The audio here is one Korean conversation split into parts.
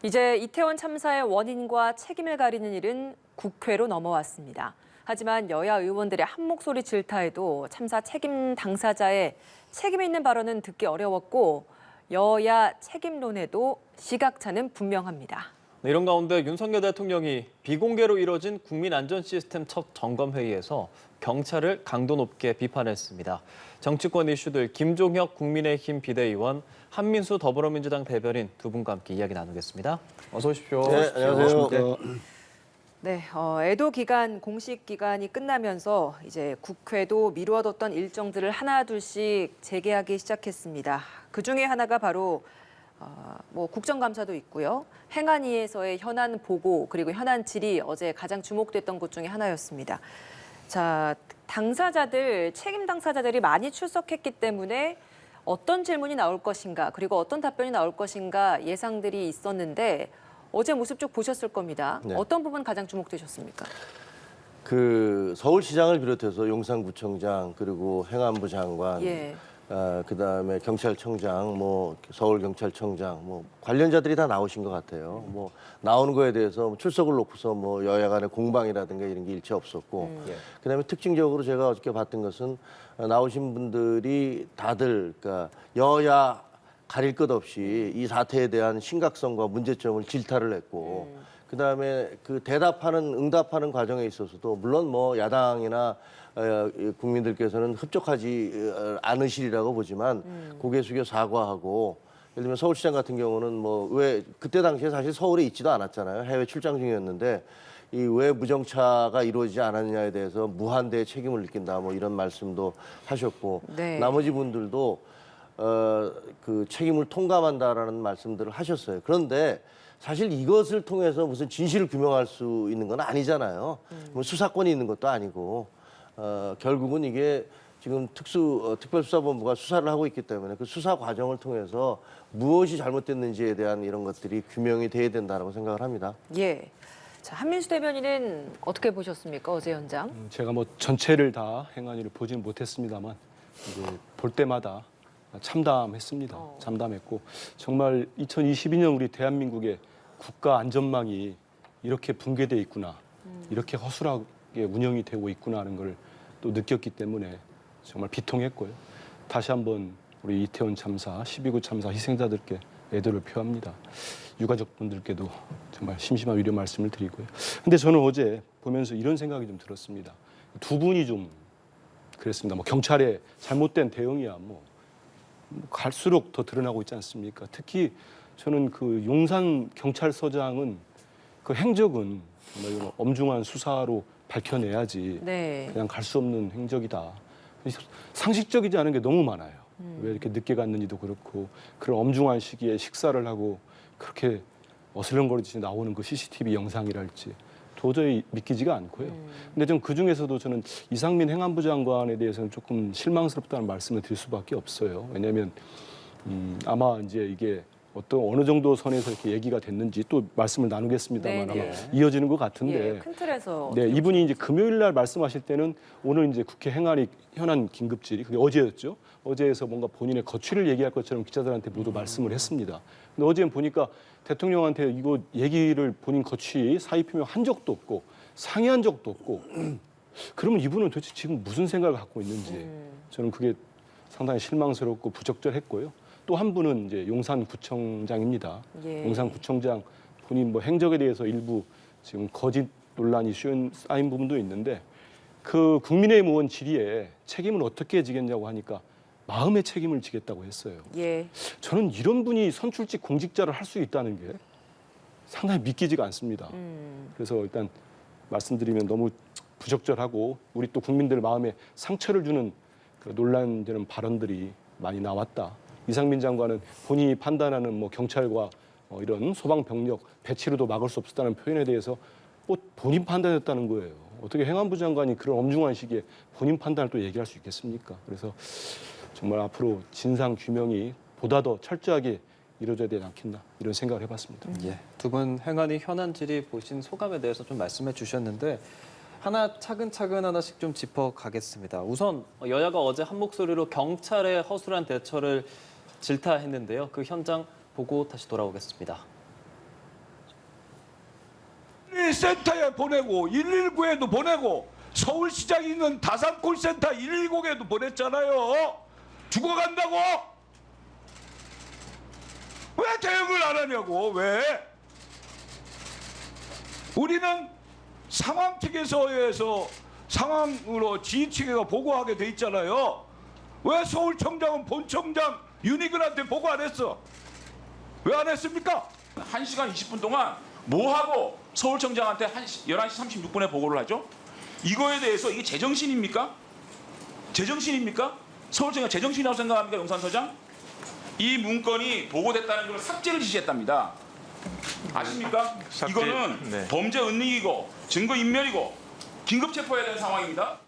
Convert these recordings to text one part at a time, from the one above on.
이제 이태원 참사의 원인과 책임을 가리는 일은 국회로 넘어왔습니다. 하지만 여야 의원들의 한 목소리 질타에도 참사 책임 당사자의 책임 있는 발언은 듣기 어려웠고 여야 책임론에도 시각차는 분명합니다. 이런 가운데 윤석열 대통령이 비공개로 이뤄진 국민안전시스템 첫 점검회의에서 경찰을 강도 높게 비판했습니다. 정치권 이슈들 김종혁 국민의힘 비대위원, 한민수 더불어민주당 대변인 두 분과 함께 이야기 나누겠습니다. 어서 오십시오. 네, 안녕하세요. 네, 애도 기간, 공식 기간이 끝나면서 이제 국회도 미루어뒀던 일정들을 하나둘씩 재개하기 시작했습니다. 그 중에 하나가 바로 국정감사도 있고요. 행안위에서의 현안 보고 그리고 현안 질의 어제 가장 주목됐던 것 중에 하나였습니다. 자, 책임 당사자들이 많이 출석했기 때문에 어떤 질문이 나올 것인가 그리고 어떤 답변이 나올 것인가 예상들이 있었는데 어제 모습 쭉 보셨을 겁니다. 네. 어떤 부분 가장 주목되셨습니까? 서울시장을 비롯해서 용산구청장 그리고 행안부 장관, 예. 그다음에 경찰청장, 서울경찰청장, 관련자들이 다 나오신 것 같아요. 나오는 거에 대해서 출석을 놓고서 여야 간의 공방이라든가 이런 게 일체 없었고, 그다음에 특징적으로 제가 어저께 봤던 것은 나오신 분들이 다들 그러니까 여야 가릴 것 없이 이 사태에 대한 심각성과 문제점을 질타를 했고, 그다음에 응답하는 과정에 있어서도 물론 야당이나 국민들께서는 흡족하지 않으시리라고 보지만 고개 숙여 사과하고, 예를 들면 서울시장 같은 경우는 왜 그때 당시에 사실 서울에 있지도 않았잖아요. 해외 출장 중이었는데 이 왜 무정차가 이루어지지 않았느냐에 대해서 무한대의 책임을 느낀다 이런 말씀도 하셨고, 네. 나머지 분들도 책임을 통감한다라는 말씀들을 하셨어요. 그런데 사실 이것을 통해서 무슨 진실을 규명할 수 있는 건 아니잖아요. 수사권이 있는 것도 아니고, 결국은 이게 지금 특별수사본부가 수사를 하고 있기 때문에 그 수사 과정을 통해서 무엇이 잘못됐는지에 대한 이런 것들이 규명이 돼야 된다고 생각을 합니다. 예. 자, 한민수 대변인은 어떻게 보셨습니까? 어제 현장? 제가 전체를 다 행안위를 보지는 못했습니다만 이제 볼 때마다 참담했습니다. 참담했고 정말 2022년 우리 대한민국의 국가 안전망이 이렇게 붕괴돼 있구나, 이렇게 허술하게 운영이 되고 있구나 하는 걸 또 느꼈기 때문에 정말 비통했고요. 다시 한번 우리 이태원 참사, 12구 참사 희생자들께 애도를 표합니다. 유가족분들께도 정말 심심한 위로 말씀을 드리고요. 근데 저는 어제 보면서 이런 생각이 좀 들었습니다. 두 분이 좀 그랬습니다. 경찰의 잘못된 대응이야 갈수록 더 드러나고 있지 않습니까? 특히 저는 용산 경찰서장은 그 행적은 정말 엄중한 수사로 밝혀내야지 네. 그냥 갈 수 없는 행적이다. 상식적이지 않은 게 너무 많아요. 왜 이렇게 늦게 갔는지도 그렇고, 그런 엄중한 시기에 식사를 하고 그렇게 어슬렁거리듯이 나오는 그 CCTV 영상이랄지 도저히 믿기지가 않고요. 근데 좀 그중에서도 저는 이상민 행안부 장관에 대해서는 조금 실망스럽다는 말씀을 드릴 수밖에 없어요. 왜냐하면 아마 이제 이게 어느 정도 선에서 이렇게 얘기가 됐는지 또 말씀을 나누겠습니다만 아마 이어지는 것 같은데. 예, 큰 틀에서. 네, 이분이 이제 금요일 날 말씀하실 때는 오늘 이제 국회 행안위 현안 긴급질의 그게 어제였죠. 어제에서 뭔가 본인의 거취를 얘기할 것처럼 기자들한테 모두 말씀을 했습니다. 근데 어제는 보니까 대통령한테 이거 얘기를 본인 거취 사의 표명한 적도 없고 상의한 적도 없고 그러면 이분은 도대체 지금 무슨 생각을 갖고 있는지 저는 그게 상당히 실망스럽고 부적절했고요. 또 한 분은 이제 용산구청장입니다. 예. 용산구청장 본인 행적에 대해서 일부 지금 거짓 논란이 쌓인 부분도 있는데 그 국민의힘 의원 질의에 책임을 어떻게 지겠냐고 하니까 마음의 책임을 지겠다고 했어요. 예. 저는 이런 분이 선출직 공직자를 할 수 있다는 게 상당히 믿기지가 않습니다. 그래서 일단 말씀드리면 너무 부적절하고 우리 또 국민들 마음에 상처를 주는 그 논란되는 발언들이 많이 나왔다. 이상민 장관은 본인이 판단하는 경찰과 이런 소방병력 배치로도 막을 수 없었다는 표현에 대해서 본인 판단했다는 거예요. 어떻게 행안부 장관이 그런 엄중한 시기에 본인 판단을 또 얘기할 수 있겠습니까? 그래서 정말 앞으로 진상 규명이 보다 더 철저하게 이루어져야 되지 않겠나 이런 생각을 해봤습니다. 예, 두 분 행안위 현안 질의 보신 소감에 대해서 좀 말씀해 주셨는데 하나 차근차근 하나씩 좀 짚어가겠습니다. 우선 여야가 어제 한 목소리로 경찰의 허술한 대처를 질타했는데요. 그 현장 보고 다시 돌아오겠습니다. 문제센터에 보내고 119에도 보내고 서울시장이 있는 다산 콜센터 110에도 보냈잖아요. 죽어간다고? 왜 대응을 안 하냐고. 왜? 우리는 상황 측에서 상황으로 지휘측에가 보고하게 돼 있잖아요. 왜 서울청장은 본청장 윤희근한테 보고 안 했어? 왜 안 했습니까? 1시간 20분 동안 뭐 하고 서울청장한테 11시 36분에 보고를 하죠? 이거에 대해서 이게 제정신입니까? 제정신입니까? 서울청장 제정신이라고 생각합니까, 용산서장? 이 문건이 보고됐다는 걸 삭제를 지시했답니다. 아십니까? 이거는 범죄 은닉이고 증거 인멸이고 긴급 체포해야 되는 상황입니다.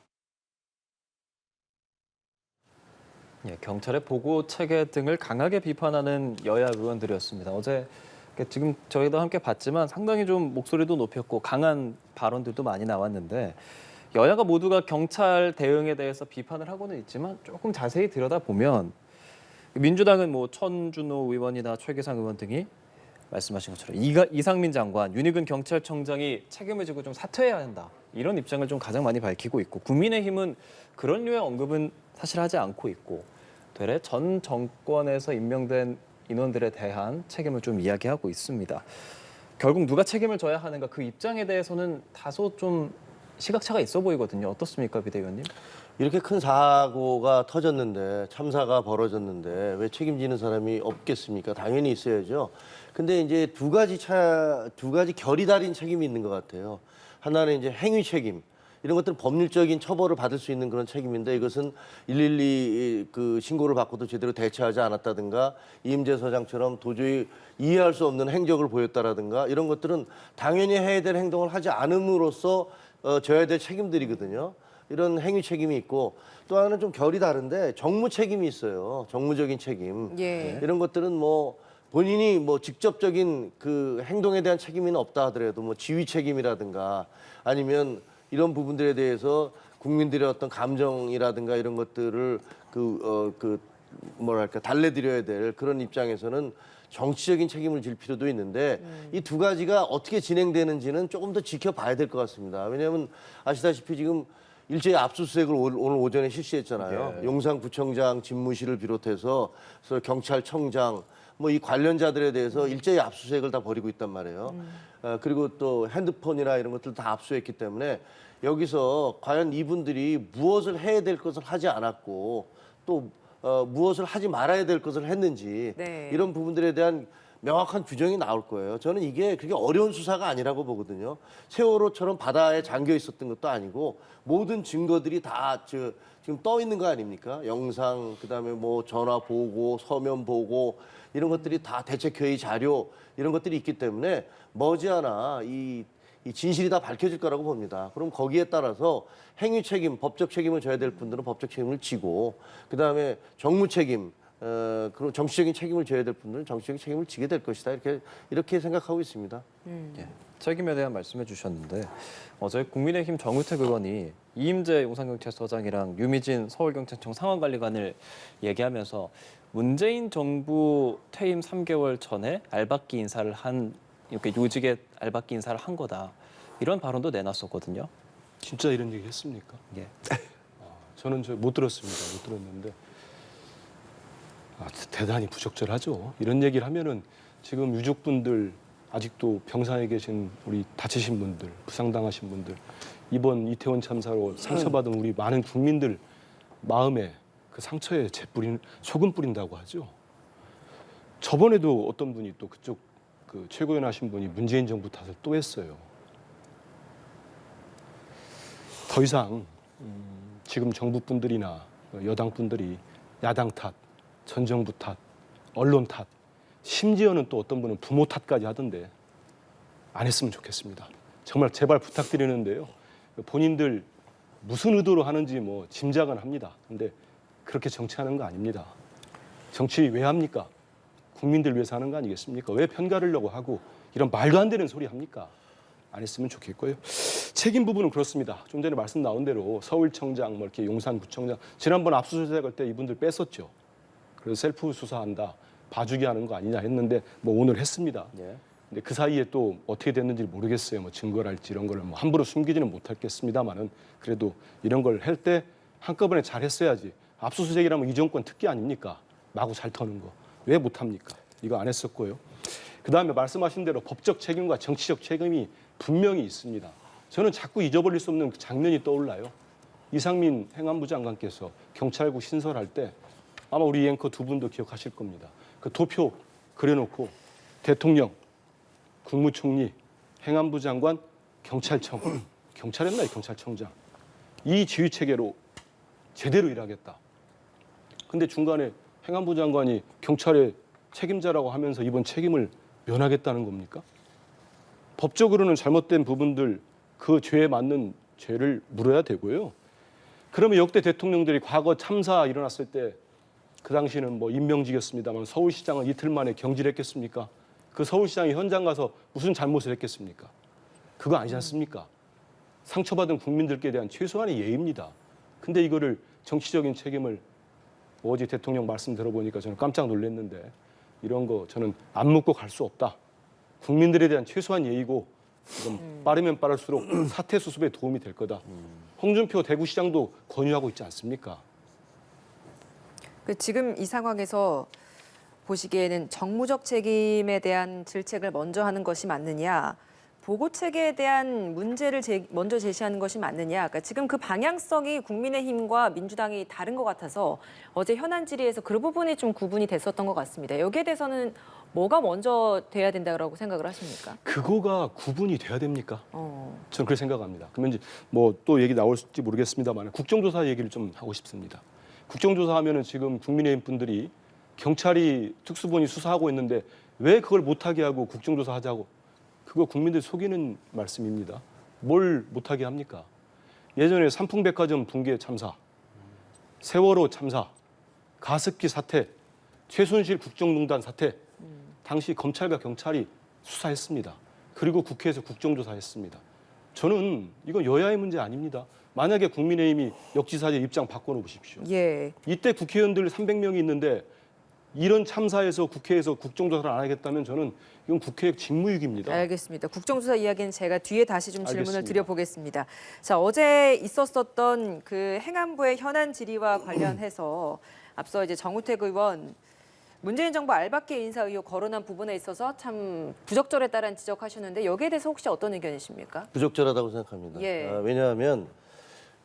예, 경찰의 보고 체계 등을 강하게 비판하는 여야 의원들이었습니다. 어제 지금 저희도 함께 봤지만 상당히 좀 목소리도 높였고 강한 발언들도 많이 나왔는데 여야가 모두가 경찰 대응에 대해서 비판을 하고는 있지만 조금 자세히 들여다보면 민주당은 뭐 천준호 의원이나 최계상 의원 등이 말씀하신 것처럼 이상민 장관, 윤희근 경찰청장이 책임을 지고 좀 사퇴해야 한다. 이런 입장을 좀 가장 많이 밝히고 있고 국민의힘은 그런 류의 언급은 사실 하지 않고 있고 되레 전 정권에서 임명된 인원들에 대한 책임을 좀 이야기하고 있습니다. 결국 누가 책임을 져야 하는가 그 입장에 대해서는 다소 좀 시각차가 있어 보이거든요. 어떻습니까, 비대위원님? 이렇게 큰 사고가 터졌는데 참사가 벌어졌는데 왜 책임지는 사람이 없겠습니까? 당연히 있어야죠. 근데 이제 두 가지 결이 달린 책임이 있는 것 같아요. 하나는 이제 행위 책임. 이런 것들은 법률적인 처벌을 받을 수 있는 그런 책임인데 이것은 112 그 신고를 받고도 제대로 대처하지 않았다든가 이임재 서장처럼 도저히 이해할 수 없는 행적을 보였다라든가 이런 것들은 당연히 해야 될 행동을 하지 않음으로써 져야 될 책임들이거든요. 이런 행위 책임이 있고 또 하나는 좀 결이 다른데 정무 책임이 있어요. 정무적인 책임. 예. 이런 것들은 뭐 본인이 뭐 직접적인 그 행동에 대한 책임은 없다 하더라도 뭐 지휘 책임이라든가 아니면 이런 부분들에 대해서 국민들의 어떤 감정이라든가 이런 것들을 뭐랄까 달래드려야 될 그런 입장에서는 정치적인 책임을 질 필요도 있는데 이 두 가지가 어떻게 진행되는지는 조금 더 지켜봐야 될 것 같습니다. 왜냐하면 아시다시피 지금 일제히 압수수색을 오늘 오전에 실시했잖아요. 용산구청장 집무실을 비롯해서 경찰청장 뭐 이 관련자들에 대해서 일제히 압수수색을 다 벌이고 있단 말이에요. 그리고 또 핸드폰이나 이런 것들 다 압수했기 때문에 여기서 과연 이분들이 무엇을 해야 될 것을 하지 않았고 또 무엇을 하지 말아야 될 것을 했는지 네. 이런 부분들에 대한 명확한 규정이 나올 거예요. 저는 이게 그렇게 어려운 수사가 아니라고 보거든요. 세월호처럼 바다에 잠겨 있었던 것도 아니고 모든 증거들이 다 지금 떠 있는 거 아닙니까? 영상, 그다음에 뭐 전화 보고, 서면 보고 이런 것들이 다 대책회의 자료 이런 것들이 있기 때문에 머지않아 이 진실이 다 밝혀질 거라고 봅니다. 그럼 거기에 따라서 행위 책임, 법적 책임을 져야 될 분들은 법적 책임을 지고 그다음에 정무 책임, 그리고 정치적인 책임을 져야 될 분들은 정치적인 책임을 지게 될 것이다. 이렇게 생각하고 있습니다. 예, 책임에 대한 말씀해 주셨는데 어제 국민의힘 정우택 의원이 이임재 용산경찰서장이랑 유미진 서울경찰청 상황관리관을 얘기하면서 문재인 정부 퇴임 3개월 전에 알박기 인사를 한 이렇게 요직에 알박기 인사를 한 거다 이런 발언도 내놨었거든요. 진짜 이런 얘기 했습니까? 예. 저는 못 들었습니다. 못 들었는데 대단히 부적절하죠. 이런 얘기를 하면은 지금 유족분들 아직도 병상에 계신 우리 다치신 분들, 부상당하신 분들, 이번 이태원 참사로 상처받은 우리 많은 국민들 마음에 그 상처에 소금 뿌린다고 하죠. 저번에도 어떤 분이 또 그쪽 그 최고위원 하신 분이 문재인 정부 탓을 또 했어요. 더 이상 지금 정부 분들이나 여당 분들이 야당 탓, 전 정부 탓, 언론 탓, 심지어는 또 어떤 분은 부모 탓까지 하던데 안 했으면 좋겠습니다. 정말 제발 부탁드리는데요. 본인들 무슨 의도로 하는지 뭐 짐작은 합니다. 근데 그렇게 정치하는 거 아닙니다. 정치 왜 합니까? 국민들 위해서 하는 거 아니겠습니까? 왜 편가르려고 하고 이런 말도 안 되는 소리 합니까? 안 했으면 좋겠고요. 책임 부분은 그렇습니다. 좀 전에 말씀 나온 대로 서울청장, 뭐 이렇게 용산구청장 지난번 압수수색할 때 이분들 뺐었죠. 그래서 셀프 수사한다, 봐주기 하는 거 아니냐 했는데 뭐 오늘 했습니다. 예. 근데 그 사이에 또 어떻게 됐는지 모르겠어요. 뭐 증거랄지 이런 걸 뭐 함부로 숨기지는 못했겠습니다만은 그래도 이런 걸 할 때 한꺼번에 잘 했어야지. 압수수색이라면 이 정권 특기 아닙니까? 마구 잘 터는 거. 왜 못합니까? 이거 안 했었고요. 그다음에 말씀하신 대로 법적 책임과 정치적 책임이 분명히 있습니다. 저는 자꾸 잊어버릴 수 없는 그 장면이 떠올라요. 이상민 행안부 장관께서 경찰국 신설할 때 아마 우리 앵커 두 분도 기억하실 겁니다. 그 도표 그려놓고 대통령, 국무총리, 행안부 장관, 경찰청, 경찰했나요? 경찰청장. 이 지휘 체계로 제대로 일하겠다. 근데 중간에 행안부 장관이 경찰의 책임자라고 하면서 이번 책임을 면하겠다는 겁니까? 법적으로는 잘못된 부분들 그 죄에 맞는 죄를 물어야 되고요. 그러면 역대 대통령들이 과거 참사 일어났을 때 그 당시는 뭐 임명직이었습니다만 서울시장은 이틀 만에 경질했겠습니까? 그 서울시장이 현장 가서 무슨 잘못을 했겠습니까? 그거 아니지 않습니까? 상처받은 국민들께 대한 최소한의 예의입니다. 근데 이거를 정치적인 책임을 어제 대통령 말씀 들어보니까 저는 깜짝 놀랐는데 이런 거 저는 안 묻고 갈 수 없다. 국민들에 대한 최소한 예의고 지금 빠르면 빠를수록 사태 수습에 도움이 될 거다. 홍준표 대구시장도 권유하고 있지 않습니까? 지금 이 상황에서 보시기에는 정무적 책임에 대한 질책을 먼저 하는 것이 맞느냐, 보고 체계에 대한 문제를 먼저 제시하는 것이 맞느냐. 그러니까 지금 그 방향성이 국민의힘과 민주당이 다른 것 같아서 어제 현안 질의에서 그 부분이 좀 구분이 됐었던 것 같습니다. 여기에 대해서는 뭐가 먼저 돼야 된다고 생각을 하십니까? 그거가 구분이 돼야 됩니까? 저는 그렇게 생각합니다. 그러면 이제 뭐 또 얘기 나올지 모르겠습니다만 국정조사 얘기를 좀 하고 싶습니다. 국정조사하면은 지금 국민의힘 분들이 경찰이 특수본이 수사하고 있는데 왜 그걸 못하게 하고 국정조사 하자고, 그거 국민들 속이는 말씀입니다. 뭘 못하게 합니까? 예전에 삼풍백화점 붕괴 참사, 세월호 참사, 가습기 사태, 최순실 국정농단 사태, 당시 검찰과 경찰이 수사했습니다. 그리고 국회에서 국정조사했습니다. 저는 이건 여야의 문제 아닙니다. 만약에 국민의힘이 역지사지 입장 바꿔놓으십시오. 예. 이때 국회의원들 300명이 있는데 이런 참사에서 국회에서 국정조사를 안 하겠다면 저는 이건 국회의 직무유기입니다. 알겠습니다. 국정조사 이야기는 제가 뒤에 다시 좀 질문을 알겠습니다. 드려보겠습니다. 자, 어제 있었었던 그 행안부의 현안 질의와 관련해서 앞서 이제 정우택 의원 문재인 정부 알박기 인사 의혹 거론한 부분에 있어서 참 부적절했다라는 지적하셨는데 여기에 대해서 혹시 어떤 의견이십니까? 부적절하다고 생각합니다. 예. 왜냐하면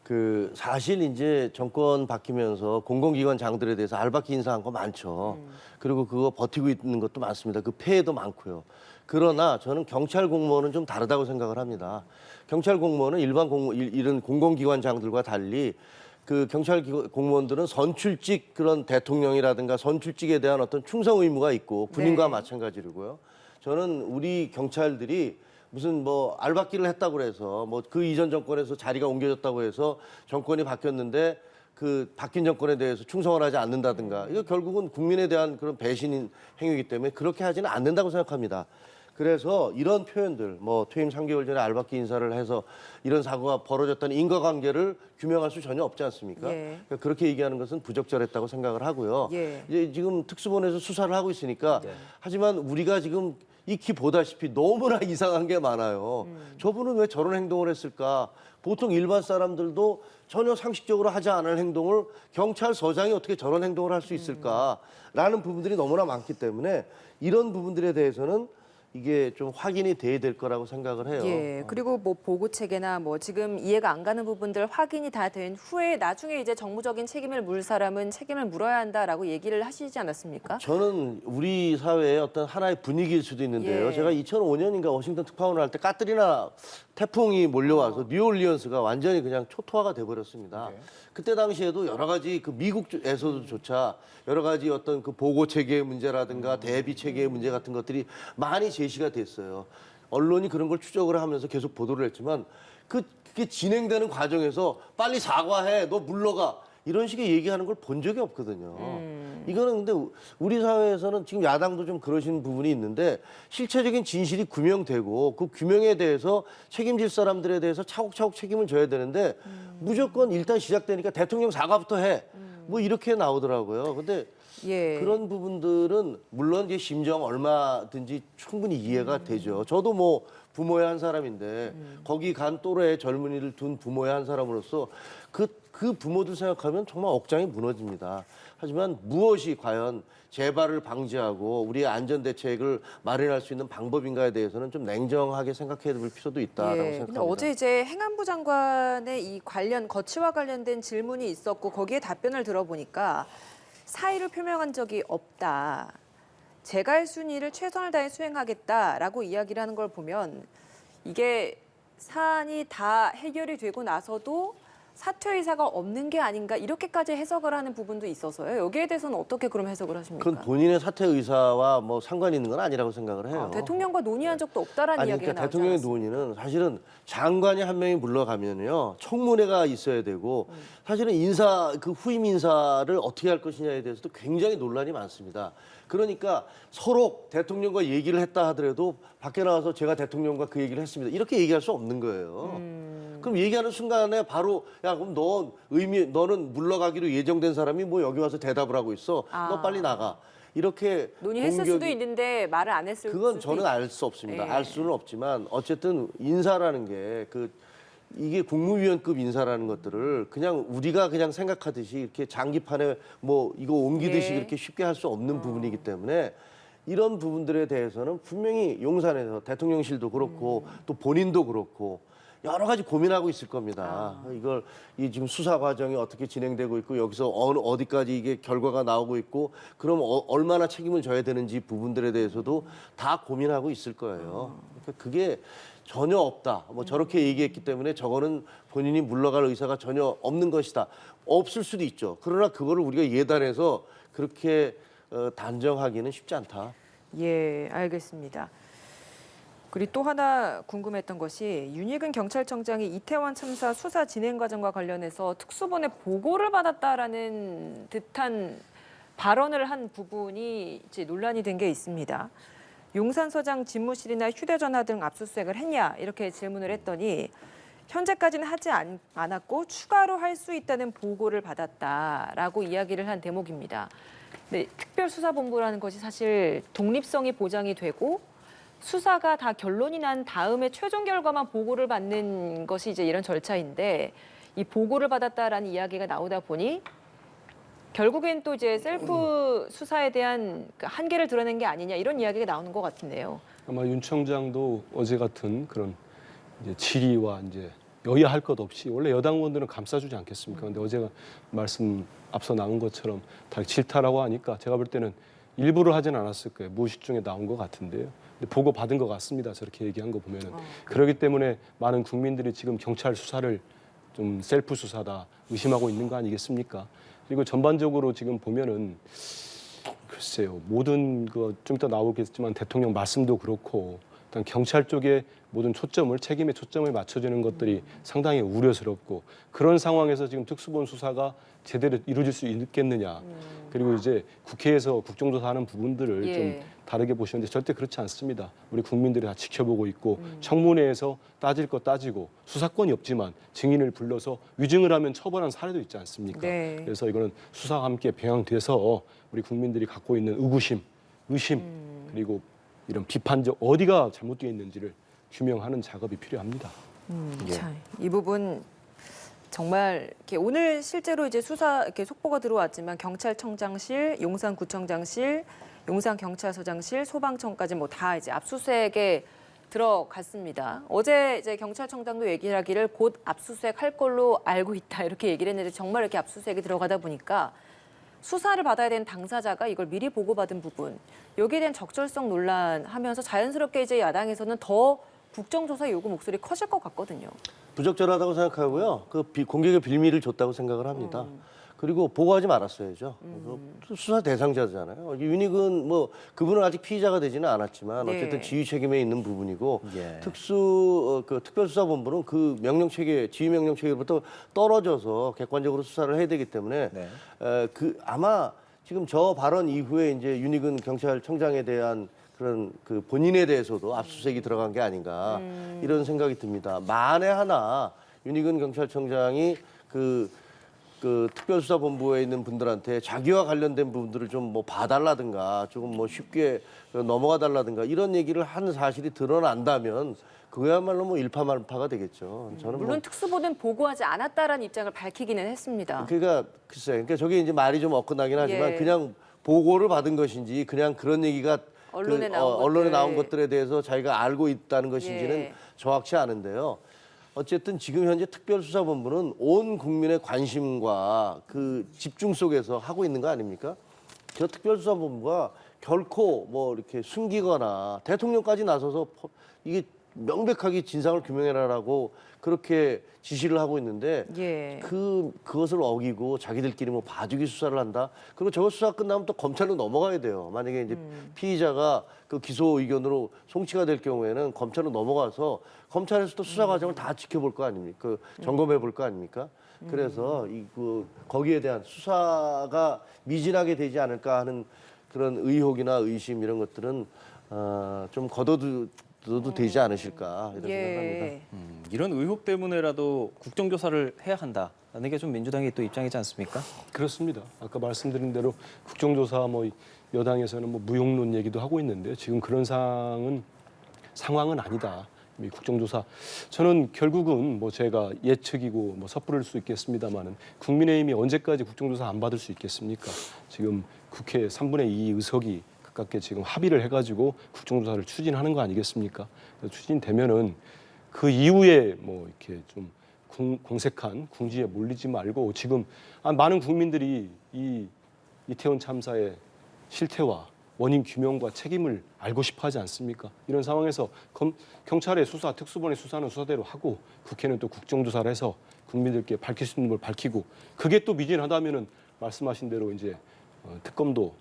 그 사실 이제 정권 바뀌면서 공공기관장들에 대해서 알박기 인사한 거 많죠. 그리고 그거 버티고 있는 것도 많습니다. 그 폐해도 많고요. 그러나 저는 경찰 공무원은 좀 다르다고 생각을 합니다. 경찰 공무원은 일반 이런 공공기관장들과 달리 그 경찰 공무원들은 선출직 그런 대통령이라든가 선출직에 대한 어떤 충성 의무가 있고 군인과 네. 마찬가지로고요. 저는 우리 경찰들이 무슨 뭐 알박기를 했다고 해서 뭐 그 이전 정권에서 자리가 옮겨졌다고 해서 정권이 바뀌었는데 그 바뀐 정권에 대해서 충성을 하지 않는다든가 이거 결국은 국민에 대한 그런 배신 행위이기 때문에 그렇게 하지는 않는다고 생각합니다. 그래서 이런 표현들 뭐 퇴임 3개월 전에 알박기 인사를 해서 이런 사고가 벌어졌다는 인과관계를 규명할 수 전혀 없지 않습니까? 예. 그러니까 그렇게 얘기하는 것은 부적절했다고 생각을 하고요. 예. 이제 지금 특수본에서 수사를 하고 있으니까 하지만 우리가 지금 익히 보다시피 너무나 이상한 게 많아요. 저분은 왜 저런 행동을 했을까? 보통 일반 사람들도 전혀 상식적으로 하지 않을 행동을 경찰서장이 어떻게 저런 행동을 할 수 있을까라는 부분들이 너무나 많기 때문에 이런 부분들에 대해서는 이게 좀 확인이 돼야 될 거라고 생각을 해요. 예. 그리고 뭐 보고 체계나 뭐 지금 이해가 안 가는 부분들 확인이 다 된 후에 나중에 이제 정무적인 책임을 물 사람은 책임을 물어야 한다라고 얘기를 하시지 않았습니까? 저는 우리 사회의 어떤 하나의 분위기일 수도 있는데요. 예. 제가 2005년인가 워싱턴 특파원을 할 때 까트리나 태풍이 몰려와서 뉴올리언스가 완전히 그냥 초토화가 돼버렸습니다. 그때 당시에도 여러 가지 그 미국에서도조차 여러 가지 어떤 그 보고 체계의 문제라든가 대비 체계의 문제 같은 것들이 많이 제시가 됐어요. 언론이 그런 걸 추적을 하면서 계속 보도를 했지만 그게 진행되는 과정에서 빨리 사과해, 너 물러가. 이런 식의 얘기하는 걸 본 적이 없거든요. 이거는 근데 우리 사회에서는 지금 야당도 좀 그러신 부분이 있는데 실체적인 진실이 규명되고 그 규명에 대해서 책임질 사람들에 대해서 차곡차곡 책임을 져야 되는데 무조건 일단 시작되니까 대통령 사과부터 해. 뭐 이렇게 나오더라고요. 근데 예. 그런 부분들은 물론 이제 심정 얼마든지 충분히 이해가 되죠. 저도 뭐 부모의 한 사람인데 거기 간 또래의 젊은이를 둔 부모의 한 사람으로서 그 부모들 생각하면 정말 억장이 무너집니다. 하지만 무엇이 과연 재발을 방지하고 우리의 안전 대책을 마련할 수 있는 방법인가에 대해서는 좀 냉정하게 생각해 볼 필요도 있다라고 근데 생각합니다. 어제 이제 행안부 장관의 이 관련 거치와 관련된 질문이 있었고 거기에 답변을 들어보니까 사의를 표명한 적이 없다. 제가 할 수 있는 일을 최선을 다해 수행하겠다라고 이야기를 하는 걸 보면 이게 사안이 다 해결이 되고 나서도 사퇴 의사가 없는 게 아닌가 이렇게까지 해석을 하는 부분도 있어서요. 여기에 대해서는 어떻게 그럼 해석을 하십니까? 그건 본인의 사퇴 의사와 뭐 상관이 있는 건 아니라고 생각을 해요. 대통령과 논의한 적도 없다라는 이야기가 그러니까 나오지 대통령의 않았습니까? 논의는 사실은 장관이 한 명이 물러가면요 청문회가 있어야 되고 사실은 인사 그 후임 인사를 어떻게 할 것이냐에 대해서도 굉장히 논란이 많습니다. 그러니까 서로 대통령과 얘기를 했다 하더라도 밖에 나와서 제가 대통령과 그 얘기를 했습니다. 이렇게 얘기할 수 없는 거예요. 그럼 얘기하는 순간에 바로 야 그럼 너는 물러가기로 예정된 사람이 뭐 여기 와서 대답을 하고 있어. 너 빨리 나가. 이렇게 논의했을 수도 공격이- 있는데 말을 안 했을 그건 수도 저는 알 수 없습니다. 예. 알 수는 없지만 어쨌든 인사라는 게 이게 국무위원급 인사라는 것들을 그냥 우리가 그냥 생각하듯이 이렇게 장기판에 뭐 이거 옮기듯이 예. 그렇게 쉽게 할 수 없는 부분이기 때문에 이런 부분들에 대해서는 분명히 용산에서 대통령실도 그렇고 또 본인도 그렇고 여러 가지 고민하고 있을 겁니다. 이 지금 수사 과정이 어떻게 진행되고 있고 여기서 어디까지 이게 결과가 나오고 있고 그럼 얼마나 책임을 져야 되는지 부분들에 대해서도 다 고민하고 있을 거예요. 그러니까 그게 전혀 없다. 뭐 저렇게 얘기했기 때문에 저거는 본인이 물러갈 의사가 전혀 없는 것이다. 없을 수도 있죠. 그러나 그거를 우리가 예단해서 그렇게 단정하기는 쉽지 않다. 예, 알겠습니다. 그리고 또 하나 궁금했던 것이 윤희근 경찰청장이 이태원 참사 수사 진행 과정과 관련해서 특수본의 보고를 받았다라는 듯한 발언을 한 부분이 이제 논란이 된 게 있습니다. 용산서장 집무실이나 휴대전화 등 압수수색을 했냐 이렇게 질문을 했더니 현재까지는 하지 않았고 추가로 할 수 있다는 보고를 받았다라고 이야기를 한 대목입니다. 근데 특별수사본부라는 것이 사실 독립성이 보장이 되고 수사가 다 결론이 난 다음에 최종 결과만 보고를 받는 것이 이제 이런 절차인데 이 보고를 받았다라는 이야기가 나오다 보니 결국엔 또 이제 셀프 수사에 대한 그 한계를 드러낸 게 아니냐 이런 이야기가 나오는 것 같은데요. 아마 윤 청장도 어제 같은 그런 이제 질의와 이제 여야 할 것 없이 원래 여당 의원들은 감싸주지 않겠습니까? 근데 어제가 말씀 앞서 나온 것처럼 다 질타라고 하니까 제가 볼 때는 일부러 하진 않았을 거예요. 무의식 중에 나온 것 같은데요. 근데 보고 받은 것 같습니다. 저렇게 얘기한 거 보면은 그렇기 때문에 많은 국민들이 지금 경찰 수사를 좀 셀프 수사다 의심하고 있는 거 아니겠습니까? 그리고 전반적으로 지금 보면은 글쎄요 모든 그 좀 이따 나오겠지만 대통령 말씀도 그렇고 일단 경찰 쪽에 모든 책임의 초점을 맞춰주는 것들이 상당히 우려스럽고 그런 상황에서 지금 특수본 수사가 제대로 이루어질 수 있겠느냐. 그리고 이제 국회에서 국정조사하는 부분들을 예. 좀 다르게 보시는데 절대 그렇지 않습니다. 우리 국민들이 다 지켜보고 있고 청문회에서 따질 거 따지고 수사권이 없지만 증인을 불러서 위증을 하면 처벌한 사례도 있지 않습니까? 네. 그래서 이거는 수사와 함께 병행돼서 우리 국민들이 갖고 있는 의심 그리고 이런 비판적 어디가 잘못되어 있는지를 규명하는 작업이 필요합니다. 자, 이 부분 정말 이렇게 오늘 실제로 이제 수사 이렇게 속보가 들어왔지만 경찰청장실, 용산구청장실, 용산경찰서장실, 소방청까지 뭐 다 이제 압수수색에 들어갔습니다. 어제 이제 경찰청장도 얘기를 하기를 곧 압수수색 할 걸로 알고 있다 이렇게 얘기를 했는데 정말 이렇게 압수수색이 들어가다 보니까 수사를 받아야 되는 당사자가 이걸 미리 보고받은 부분 여기에 대한 적절성 논란하면서 자연스럽게 이제 야당에서는 더 국정조사 요구 목소리 커질 것 같거든요. 부적절하다고 생각하고요. 공격의 빌미를 줬다고 생각을 합니다. 그리고 보고하지 말았어야죠. 수사 대상자잖아요. 윤희근 뭐 그분은 아직 피의자가 되지는 않았지만 네. 어쨌든 지휘 책임에 있는 부분이고 예. 특별수사본부는 그 명령 체계, 지휘 명령 체계로부터 떨어져서 객관적으로 수사를 해야 되기 때문에 네. 아마 지금 저 발언 이후에 이제 윤희근 경찰청장에 대한 그런 그 본인에 대해서도 압수수색이 들어간 게 아닌가 이런 생각이 듭니다. 만에 하나 윤희근 경찰청장이 그 특별수사본부에 있는 분들한테 자기와 관련된 부분들을 좀 뭐 봐달라든가 조금 뭐 쉽게 넘어가 달라든가 이런 얘기를 한 사실이 드러난다면 그거야말로 뭐 일파만파가 되겠죠. 저는 뭐 물론 특수보는 보고하지 않았다라는 입장을 밝히기는 했습니다. 그러니까 글쎄, 그러니까 저게 이제 말이 좀 엇나긴 하지만 예. 그냥 보고를 받은 것인지 그냥 그런 얘기가 언론에 그, 나온 언론에 것들. 나온 것들에 대해서 자기가 알고 있다는 것인지는 예. 정확치 않은데요. 어쨌든 지금 현재 특별수사본부는 온 국민의 관심과 그 집중 속에서 하고 있는 거 아닙니까? 저 특별수사본부가 결코 뭐 이렇게 숨기거나 대통령까지 나서서 이게 명백하게 진상을 규명해라라고 그렇게 지시를 하고 있는데 예. 그것을 어기고 자기들끼리 뭐 봐주기 수사를 한다. 그리고 저거 수사 끝나면 또 검찰로 넘어가야 돼요. 만약에 이제 피의자가 그 기소 의견으로 송치가 될 경우에는 검찰로 넘어가서 검찰에서 또 수사 과정을 다 지켜볼 거 아닙니까? 그 점검해 볼 거 아닙니까? 그래서 거기에 대한 수사가 미진하게 되지 않을까 하는 그런 의혹이나 의심 이런 것들은 좀 걷어둬도 되지 않으실까 이런 생각합니다. 예. 이런 의혹 때문에라도 국정조사를 해야 한다라는 게 좀 민주당의 또 입장이지 않습니까? 그렇습니다. 아까 말씀드린 대로 국정조사 뭐 여당에서는 뭐 무용론 얘기도 하고 있는데 지금 그런 상황은 아니다. 이 국정조사 저는 결국은 뭐 제가 예측이고 뭐 섣부를 수 있겠습니다만은 국민의힘이 언제까지 국정조사 안 받을 수 있겠습니까? 지금 국회 3분의 2 의석이 가깝게 지금 합의를 해가지고 국정조사를 추진하는 거 아니겠습니까? 추진되면은 그 이후에 뭐 이렇게 좀 공색한 궁지에 몰리지 말고 지금 많은 국민들이 이 이태원 참사의 실태와 원인 규명과 책임을 알고 싶어 하지 않습니까? 이런 상황에서 경찰의 수사, 특수본의 수사는 수사대로 하고 국회는 또 국정조사를 해서 국민들께 밝힐 수 있는 걸 밝히고 그게 또 미진하다면은 말씀하신 대로 이제 특검도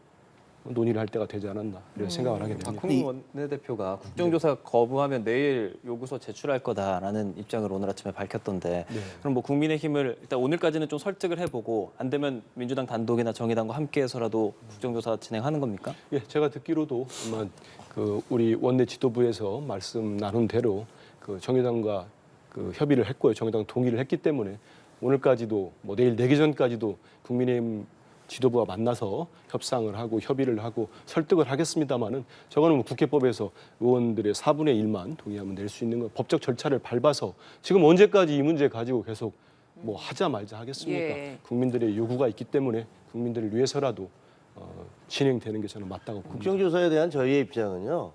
논의를 할 때가 되지 않았나 이런 생각을 하게 됩니다. 박홍근 원내대표가 국정조사 거부하면 내일 요구서 제출할 거다라는 입장을 오늘 아침에 밝혔던데 그럼 뭐 국민의힘을 일단 오늘까지는 좀 설득을 해보고 안 되면 민주당 단독이나 정의당과 함께해서라도 국정조사 진행하는 겁니까? 예, 제가 듣기로도 아마 그 우리 원내 지도부에서 말씀 나눈 대로 그 정의당과 그 협의를 했고요. 정의당 동의를 했기 때문에 오늘까지도 뭐 내일 내기 전까지도 국민의힘 지도부와 만나서 협상을 하고 협의를 하고 설득을 하겠습니다마는 저거는 뭐 국회법에서 의원들의 4분의 1만 동의하면 낼 수 있는 거 법적 절차를 밟아서 지금 언제까지 이 문제 가지고 계속 뭐 하자 말자 하겠습니까? 예. 국민들의 요구가 있기 때문에 국민들을 위해서라도 진행되는 게 저는 맞다고 봅니다. 국정조사에 대한 저희의 입장은요.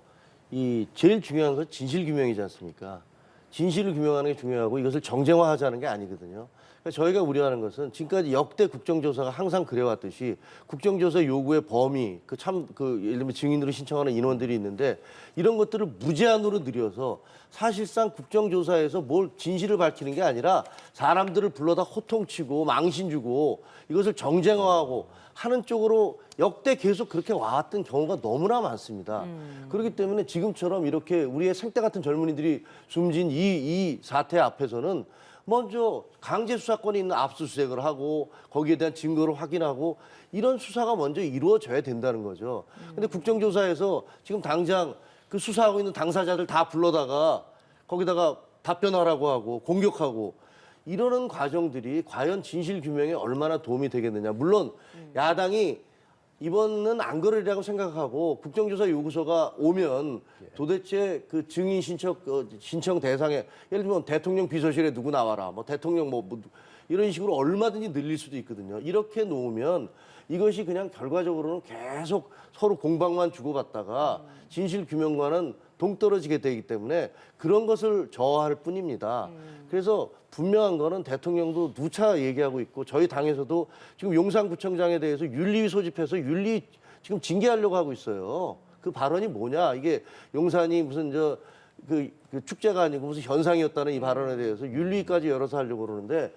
이 제일 중요한 건 진실 규명이지 않습니까? 진실을 규명하는 게 중요하고 이것을 정쟁화하자는 게 아니거든요. 그러니까 저희가 우려하는 것은 지금까지 역대 국정조사가 항상 그래왔듯이 국정조사 요구의 범위, 예를 들면 증인으로 신청하는 인원들이 있는데 이런 것들을 무제한으로 늘려서 사실상 국정조사에서 뭘 진실을 밝히는 게 아니라 사람들을 불러다 호통치고 망신 주고 이것을 정쟁화하고 하는 쪽으로 역대 계속 그렇게 와왔던 경우가 너무나 많습니다. 그렇기 때문에 지금처럼 이렇게 우리의 생태 같은 젊은이들이 숨진 이 사태 앞에서는 먼저 강제 수사권이 있는 압수수색을 하고 거기에 대한 증거를 확인하고 이런 수사가 먼저 이루어져야 된다는 거죠. 근데 국정조사에서 지금 당장 그 수사하고 있는 당사자들 다 불러다가 거기다가 답변하라고 하고 공격하고 이러는 과정들이 과연 진실 규명에 얼마나 도움이 되겠느냐. 물론 야당이 이번은 안 그러리라고 생각하고 국정조사 요구서가 오면 도대체 그 증인 신청 대상에 예를 들면 대통령 비서실에 누구 나와라, 뭐 대통령 뭐 이런 식으로 얼마든지 늘릴 수도 있거든요. 이렇게 놓으면 이것이 그냥 결과적으로는 계속 서로 공방만 주고받다가 진실 규명과는 동떨어지게 되기 때문에 그런 것을 저하할 뿐입니다. 그래서 분명한 거는 대통령도 누차 얘기하고 있고 저희 당에서도 지금 용산구청장에 대해서 윤리위 소집해서 지금 징계하려고 하고 있어요. 그 발언이 뭐냐? 이게 용산이 무슨 그 축제가 아니고 무슨 현상이었다는 이 발언에 대해서 윤리위까지 열어서 하려고 그러는데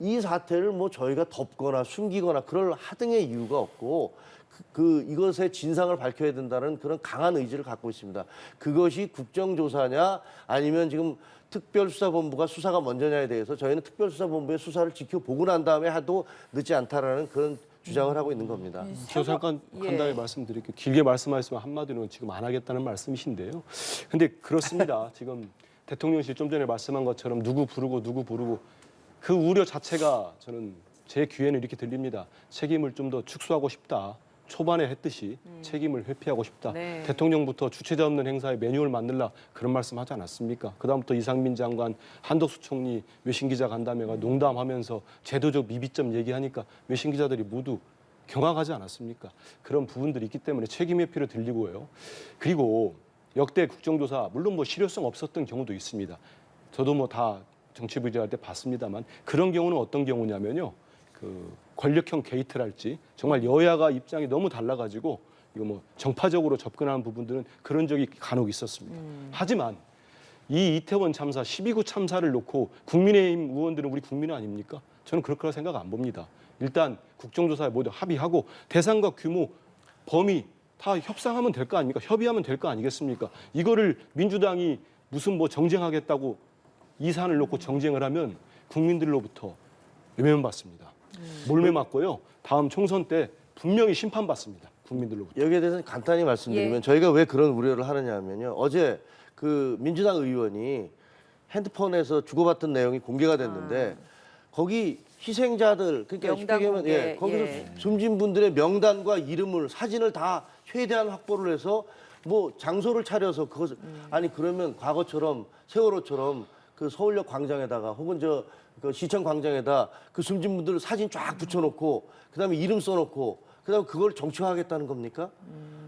이 사태를 뭐 저희가 덮거나 숨기거나 그럴 하등의 이유가 없고 이것의 진상을 밝혀야 된다는 그런 강한 의지를 갖고 있습니다. 그것이 국정조사냐 아니면 지금 특별수사본부가 수사가 먼저냐에 대해서 저희는 특별수사본부의 수사를 지켜보고 난 다음에 해도 늦지 않다라는 그런 주장을 하고 있는 겁니다. 저 잠깐 한 단계 말씀드릴게요. 길게 말씀하시면 한마디로 지금 안 하겠다는 말씀이신데요. 근데 그렇습니다. 지금 대통령실 좀 전에 말씀한 것처럼 누구 부르고 그 우려 자체가 저는 제 귀에는 이렇게 들립니다. 책임을 좀 더 축소하고 싶다. 초반에 했듯이 책임을 회피하고 싶다. 네. 대통령부터 주체자 없는 행사에 매뉴얼 만들라 그런 말씀하지 않았습니까? 그다음부터 이상민 장관, 한덕수 총리 외신 기자 간담회가 농담하면서 제도적 미비점 얘기하니까 외신 기자들이 모두 경악하지 않았습니까? 그런 부분들이 있기 때문에 책임 회피로 들리고요. 그리고 역대 국정조사 물론 뭐 실효성 없었던 경우도 있습니다. 저도 뭐 다 정치 부지할 때 봤습니다만 그런 경우는 어떤 경우냐면요. 그 권력형 게이트랄지 정말 여야가 입장이 너무 달라가지고 이거 뭐 정파적으로 접근하는 부분들은 그런 적이 간혹 있었습니다. 하지만 이 이태원 참사, 12구 참사를 놓고 국민의힘 의원들은 우리 국민 아닙니까? 저는 그렇게 생각 안 봅니다. 일단 국정조사에 모두 합의하고 대상과 규모, 범위 다 협상하면 될 거 아닙니까? 협의하면 될 거 아니겠습니까? 이거를 민주당이 무슨 뭐 정쟁하겠다고 이 사안을 놓고 정쟁을 하면 국민들로부터 외면받습니다. 몰매 맞고요. 다음 총선 때 분명히 심판받습니다. 국민들로부터. 여기에 대해서 간단히 말씀드리면 예. 저희가 왜 그런 우려를 하느냐면요. 어제 그 민주당 의원이 핸드폰에서 주고받던 내용이 공개가 됐는데 거기 희생자들 그러니까 명단 쉽게 얘기하면 공개, 거기서 예. 숨진 분들의 명단과 이름을 사진을 다 최대한 확보를 해서 뭐 장소를 차려서 그것을 아니 그러면 과거처럼 세월호처럼 그 서울역 광장에다가 혹은 그 시청 광장에다 그 숨진 분들 사진 쫙 붙여놓고 그다음에 이름 써놓고 그다음에 그걸 정치화하겠다는 겁니까?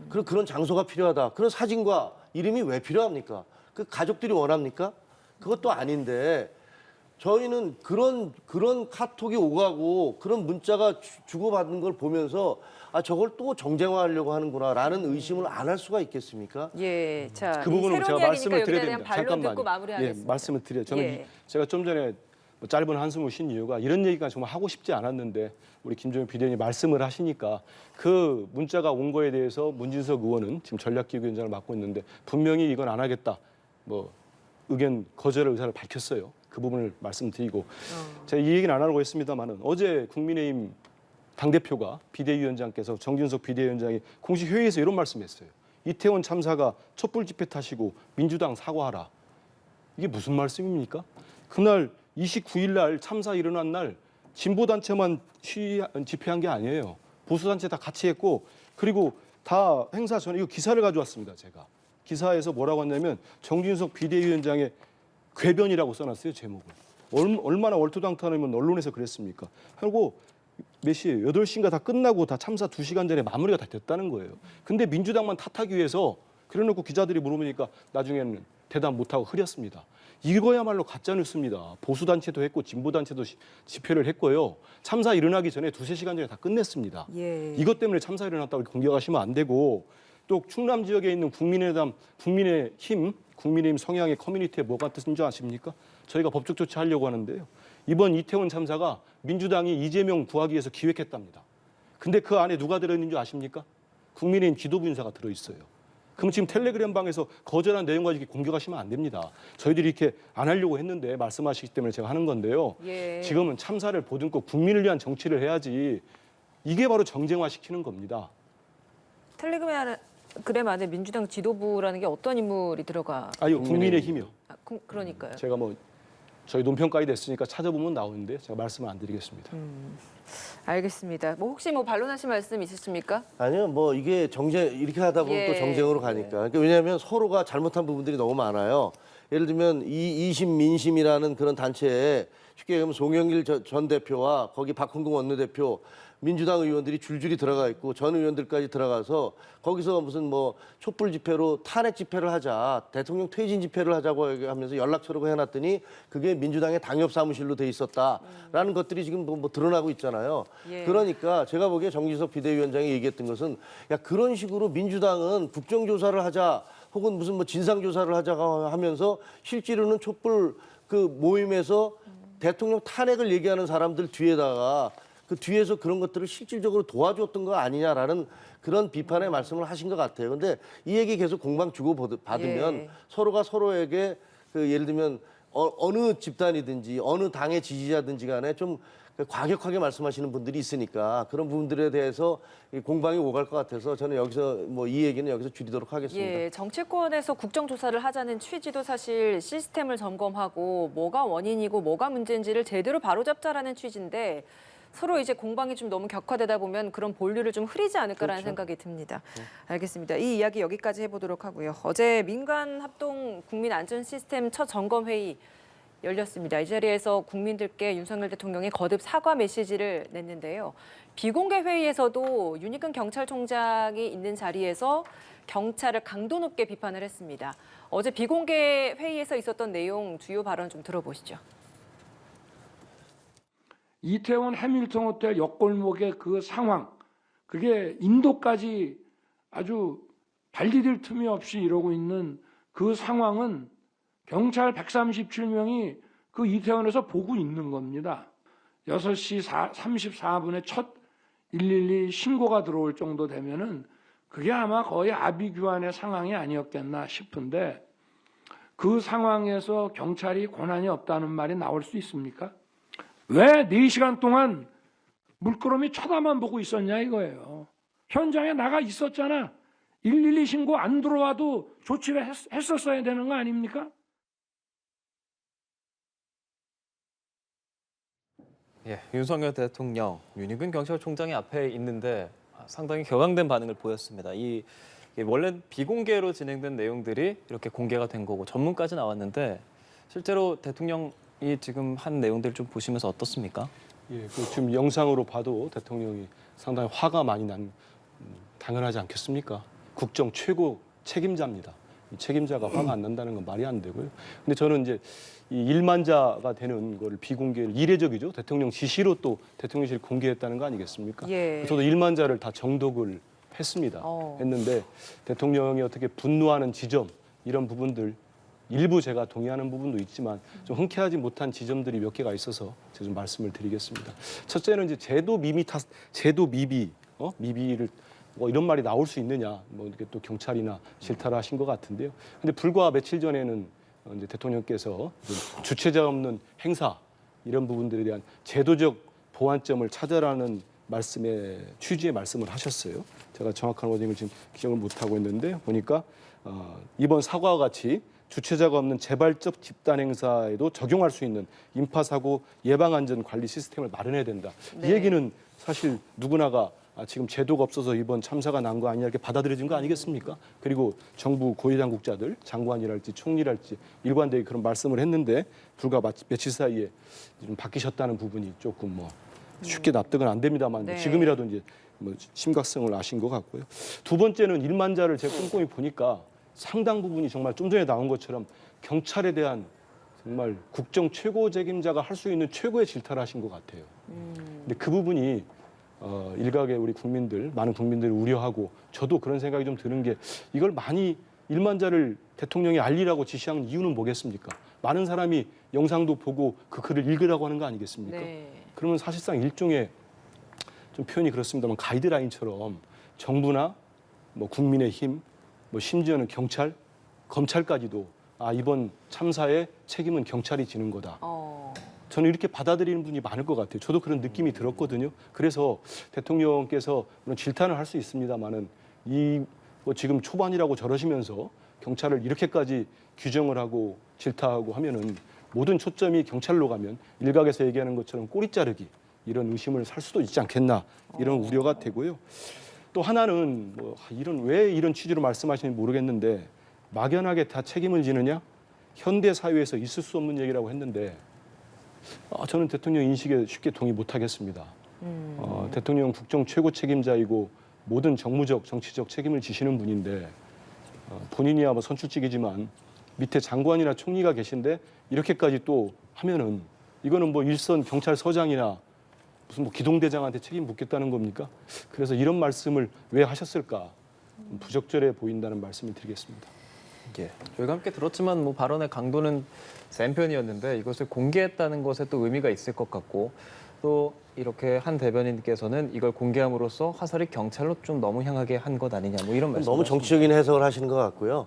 그런 장소가 필요하다. 그런 사진과 이름이 왜 필요합니까? 그 가족들이 원합니까? 그것도 아닌데 저희는 그런 카톡이 오가고 그런 문자가 주고받는 걸 보면서 아 저걸 또 정쟁화하려고 하는구나라는 의심을 안 할 수가 있겠습니까? 예, 자, 그 부분은 제가 말씀을 드려야 대한 됩니다. 반론 듣고 잠깐만요. 마무리하겠습니다. 예, 말씀을 드려요. 저는 예. 제가 좀 전에 뭐 짧은 한숨을 쉰 이유가 이런 얘기가 정말 하고 싶지 않았는데 우리 김종인 비대위원이 말씀을 하시니까 그 문자가 온 거에 대해서 문진석 의원은 지금 전략기획위원장을 맡고 있는데 분명히 이건 안 하겠다. 뭐 의견 거절의 의사를 밝혔어요. 그 부분을 말씀드리고 제가 이 얘기는 안 하려고 했습니다만은 어제 국민의힘 당대표가 비대위원장께서 정진석 비대위원장이 공식 회의에서 이런 말씀했어요. 이태원 참사가 촛불 집회 탓이고 민주당 사과하라. 이게 무슨 말씀입니까? 그날 29일 날 참사 일어난 날 진보단체만 집회한 게 아니에요. 보수단체 다 같이 했고 그리고 다 행사 전에 이거 기사를 가져왔습니다. 제가. 기사에서 뭐라고 했냐면 정진석 비대위원장의 궤변이라고 써놨어요. 제목을. 얼마나 얼토당토하면 언론에서 그랬습니까? 그리고 몇 시에 8시인가 다 끝나고 다 참사 2시간 전에 마무리가 다 됐다는 거예요. 근데 민주당만 탓하기 위해서 그래놓고 기자들이 물어보니까 나중에는 대답 못하고 흐렸습니다. 이거야말로 가짜뉴스입니다. 보수단체도 했고 진보단체도 집회를 했고요. 참사 일어나기 전에 2-3시간 전에 다 끝냈습니다. 예. 이것 때문에 참사 일어났다고 공격하시면 안 되고 또 충남 지역에 있는 국민의힘 성향의 커뮤니티에 뭐가 뜻인 줄 아십니까? 저희가 법적 조치하려고 하는데요. 이번 이태원 참사가 민주당이 이재명 구하기 위해서 기획했답니다. 근데 그 안에 누가 들어있는 줄 아십니까? 국민의힘 지도부 인사가 들어있어요. 그럼 지금 텔레그램 방에서 거절한 내용 가지고 공격하시면 안 됩니다. 저희들이 이렇게 안 하려고 했는데 말씀하시기 때문에 제가 하는 건데요. 예. 지금은 참사를 보듬고 국민을 위한 정치를 해야지 이게 바로 정쟁화시키는 겁니다. 텔레그램 안에 민주당 지도부라는 게 어떤 인물이 들어가? 아유, 국민의힘이요. 그러니까요. 제가 뭐 저희 논평 가이드 했으니까 찾아보면 나오는데 제가 말씀을 안 드리겠습니다. 알겠습니다. 뭐 혹시 뭐 반론하실 말씀 있으십니까? 아니요, 뭐 이게 정쟁 이렇게 하다 보면 예. 또 정쟁으로 가니까. 그러니까 왜냐하면 서로가 잘못한 부분들이 너무 많아요. 예를 들면 이심 민심이라는 그런 단체에 쉽게 얘기하면 송영길 전 대표와 거기 박홍근 원내대표 민주당 의원들이 줄줄이 들어가 있고 전 의원들까지 들어가서 거기서 무슨 뭐 촛불 집회로 탄핵 집회를 하자, 대통령 퇴진 집회를 하자고 하면서 연락처를 해놨더니 그게 민주당의 당협 사무실로 돼 있었다라는 것들이 지금 뭐 드러나고 있잖아요. 예. 그러니까 제가 보기에 정진석 비대위원장이 얘기했던 것은 야 그런 식으로 민주당은 국정조사를 하자 혹은 무슨 뭐 진상조사를 하자고 하면서 실제로는 촛불 그 모임에서 대통령 탄핵을 얘기하는 사람들 뒤에다가 그 뒤에서 그런 것들을 실질적으로 도와줬던 거 아니냐라는 그런 비판의 말씀을 하신 것 같아요. 근데 이 얘기 계속 공방 주고 받으면 예. 서로가 서로에게 그 예를 들면 어느 집단이든지 어느 당의 지지자든지 간에 좀 과격하게 말씀하시는 분들이 있으니까 그런 부분들에 대해서 공방이 오갈 것 같아서 저는 여기서 뭐 이 얘기는 여기서 줄이도록 하겠습니다. 예, 정치권에서 국정조사를 하자는 취지도 사실 시스템을 점검하고 뭐가 원인이고 뭐가 문제인지를 제대로 바로잡자라는 취지인데 서로 이제 공방이 좀 너무 격화되다 보면 그런 본류를 좀 흐리지 않을까라는 그렇죠. 생각이 듭니다. 알겠습니다. 이 이야기 여기까지 해보도록 하고요. 어제 민간 합동 국민 안전 시스템 첫 점검 회의 열렸습니다. 이 자리에서 국민들께 윤석열 대통령이 거듭 사과 메시지를 냈는데요. 비공개 회의에서도 윤익근 경찰총장이 있는 자리에서 경찰을 강도 높게 비판을 했습니다. 어제 비공개 회의에서 있었던 내용 주요 발언 좀 들어보시죠. 이태원 해밀턴 호텔 옆골목의 그 상황, 그게 인도까지 아주 발디딜 틈이 없이 이러고 있는 그 상황은 경찰 137명이 그 이태원에서 보고 있는 겁니다. 6시 34분에 첫 112 신고가 들어올 정도 되면은 그게 아마 거의 아비규환의 상황이 아니었겠나 싶은데 그 상황에서 경찰이 권한이 없다는 말이 나올 수 있습니까? 왜 4시간 동안 물끄러미 쳐다만 보고 있었냐 이거예요. 현장에 나가 있었잖아. 112 신고 안 들어와도 조치를 했었어야 되는 거 아닙니까? 예, 윤석열 대통령, 윤익근 경찰총장이 앞에 있는데 상당히 격앙된 반응을 보였습니다. 이게 원래 비공개로 진행된 내용들이 이렇게 공개가 된 거고 전문까지 나왔는데 실제로 대통령이 지금 한 내용들 좀 보시면서 어떻습니까? 예, 그 지금 영상으로 봐도 대통령이 상당히 화가 많이 난 당연하지 않겠습니까? 국정 최고 책임자입니다. 이 책임자가 화가 안 난다는 건 말이 안 되고요. 근데 저는 이제 이 일만자가 되는 거를 비공개를 이례적이죠. 대통령 지시로 또 대통령실 공개했다는 거 아니겠습니까? 예. 저도 일만자를 다 정독을 했습니다. 했는데 대통령이 어떻게 분노하는 지점 이런 부분들 일부 제가 동의하는 부분도 있지만 좀 흔쾌하지 못한 지점들이 몇 개가 있어서 제가 좀 말씀을 드리겠습니다. 첫째는 이제 제도 미비, 미비를 뭐 이런 말이 나올 수 있느냐, 뭐 이렇게 또 경찰이나 질타를 하신 것 같은데요. 근데 불과 며칠 전에는 이제 대통령께서 주체자 없는 행사 이런 부분들에 대한 제도적 보완점을 찾아라는 말씀의 취지의 말씀을 하셨어요. 제가 정확한 워딩을 지금 기억을 못 하고 있는데 보니까 이번 사과와 같이 주체자가 없는 재발적 집단 행사에도 적용할 수 있는 인파사고 예방안전관리 시스템을 마련해야 된다. 네. 이 얘기는 사실 누구나가 지금 제도가 없어서 이번 참사가 난 거 아니냐 이렇게 받아들여진 거 아니겠습니까? 그리고 정부 고위당국자들, 장관이랄지 총리랄지 일관되게 그런 말씀을 했는데 불과 며칠 사이에 좀 바뀌셨다는 부분이 조금 뭐 쉽게 납득은 안 됩니다만 네. 지금이라도 이제 뭐 심각성을 아신 것 같고요. 두 번째는 일만자를 제가 꼼꼼히 보니까 상당 부분이 정말 좀 전에 나온 것처럼 경찰에 대한 정말 국정 최고 책임자가 할 수 있는 최고의 질타를 하신 것 같아요. 근데 그 부분이 일각의 우리 국민들, 많은 국민들이 우려하고 저도 그런 생각이 좀 드는 게 이걸 많이 일만자를 대통령이 알리라고 지시한 이유는 뭐겠습니까? 많은 사람이 영상도 보고 그 글을 읽으라고 하는 거 아니겠습니까? 네. 그러면 사실상 일종의 좀 표현이 그렇습니다만 가이드라인처럼 정부나 뭐 국민의힘, 뭐 심지어는 경찰, 검찰까지도 이번 참사의 책임은 경찰이 지는 거다. 저는 이렇게 받아들이는 분이 많을 것 같아요. 저도 그런 느낌이 들었거든요. 그래서 대통령께서 물론 질타는 할 수 있습니다만은 뭐 지금 초반이라고 저러시면서 경찰을 이렇게까지 규정을 하고 질타하고 하면은 모든 초점이 경찰로 가면 일각에서 얘기하는 것처럼 꼬리 자르기 이런 의심을 살 수도 있지 않겠나 이런 우려가 되고요. 또 하나는 뭐 왜 이런 취지로 말씀하시는지 모르겠는데 막연하게 다 책임을 지느냐? 현대 사회에서 있을 수 없는 얘기라고 했는데 저는 대통령 인식에 쉽게 동의 못하겠습니다. 대통령 국정 최고 책임자이고 모든 정무적, 정치적 책임을 지시는 분인데 본인이야 뭐 선출직이지만 밑에 장관이나 총리가 계신데 이렇게까지 또 하면은 이거는 뭐 일선 경찰서장이나 무슨 뭐 기동대장한테 책임 묻겠다는 겁니까? 그래서 이런 말씀을 왜 하셨을까? 부적절해 보인다는 말씀을 드리겠습니다. 예, 저희가 함께 들었지만 뭐 발언의 강도는 센 편이었는데 이것을 공개했다는 것에 또 의미가 있을 것 같고 또 이렇게 한 대변인께서는 이걸 공개함으로써 화살이 경찰로 좀 너무 향하게 한 것 아니냐 뭐 이런 말씀. 너무 정치적인 해석을 하시는 것 같고요.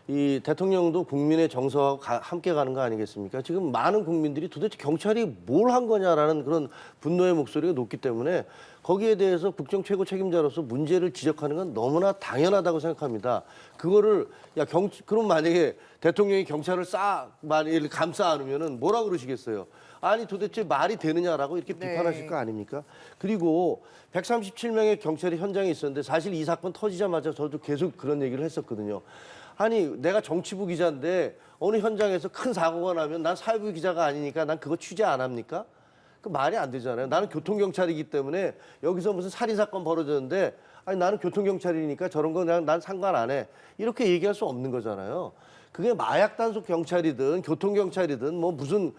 이 대통령도 국민의 정서하고 함께 가는 거 아니겠습니까? 지금 많은 국민들이 도대체 경찰이 뭘 한 거냐라는 그런 분노의 목소리가 높기 때문에 거기에 대해서 국정 최고 책임자로서 문제를 지적하는 건 너무나 당연하다고 생각합니다. 그거를 그럼 만약에 대통령이 경찰을 만약에 감싸 안으면은 뭐라 그러시겠어요? 아니 도대체 말이 되느냐라고 이렇게 네. 비판하실 거 아닙니까? 그리고 137명의 경찰이 현장에 있었는데 사실 이 사건 터지자마자 저도 계속 그런 얘기를 했었거든요. 아니 내가 정치부 기자인데 어느 현장에서 큰 사고가 나면 난 사회부 기자가 아니니까 난 그거 취재 안 합니까? 그 말이 안 되잖아요. 나는 교통경찰이기 때문에 여기서 무슨 살인사건 벌어졌는데 아니 나는 교통경찰이니까 저런 거 그냥 난 상관 안 해. 이렇게 얘기할 수 없는 거잖아요. 그게 마약 단속 경찰이든 교통경찰이든 뭐 무슨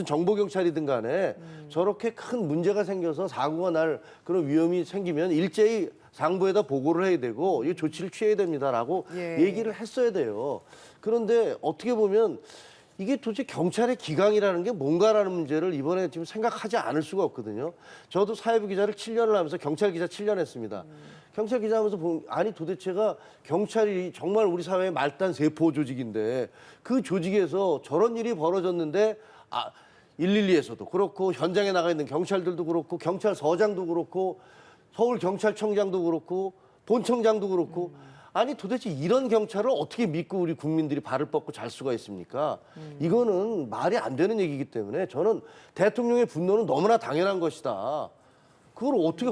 정보경찰이든 간에 저렇게 큰 문제가 생겨서 사고가 날 그런 위험이 생기면 일제히 상부에다 보고를 해야 되고 이 조치를 취해야 됩니다라고 예. 얘기를 했어야 돼요. 그런데 어떻게 보면 이게 도대체 경찰의 기강이라는 게 뭔가라는 문제를 이번에 지금 생각하지 않을 수가 없거든요. 저도 사회부 기자를 7년을 하면서 경찰 기자 7년 했습니다. 경찰 기자 하면서 보면 아니 도대체가 경찰이 정말 우리 사회의 말단 세포 조직인데 그 조직에서 저런 일이 벌어졌는데 112에서도 그렇고 현장에 나가 있는 경찰들도 그렇고 경찰서장도 그렇고 서울경찰청장도 그렇고 본청장도 그렇고 아니 도대체 이런 경찰을 어떻게 믿고 우리 국민들이 발을 뻗고 잘 수가 있습니까? 이거는 말이 안 되는 얘기이기 때문에 저는 대통령의 분노는 너무나 당연한 것이다. 그걸 어떻게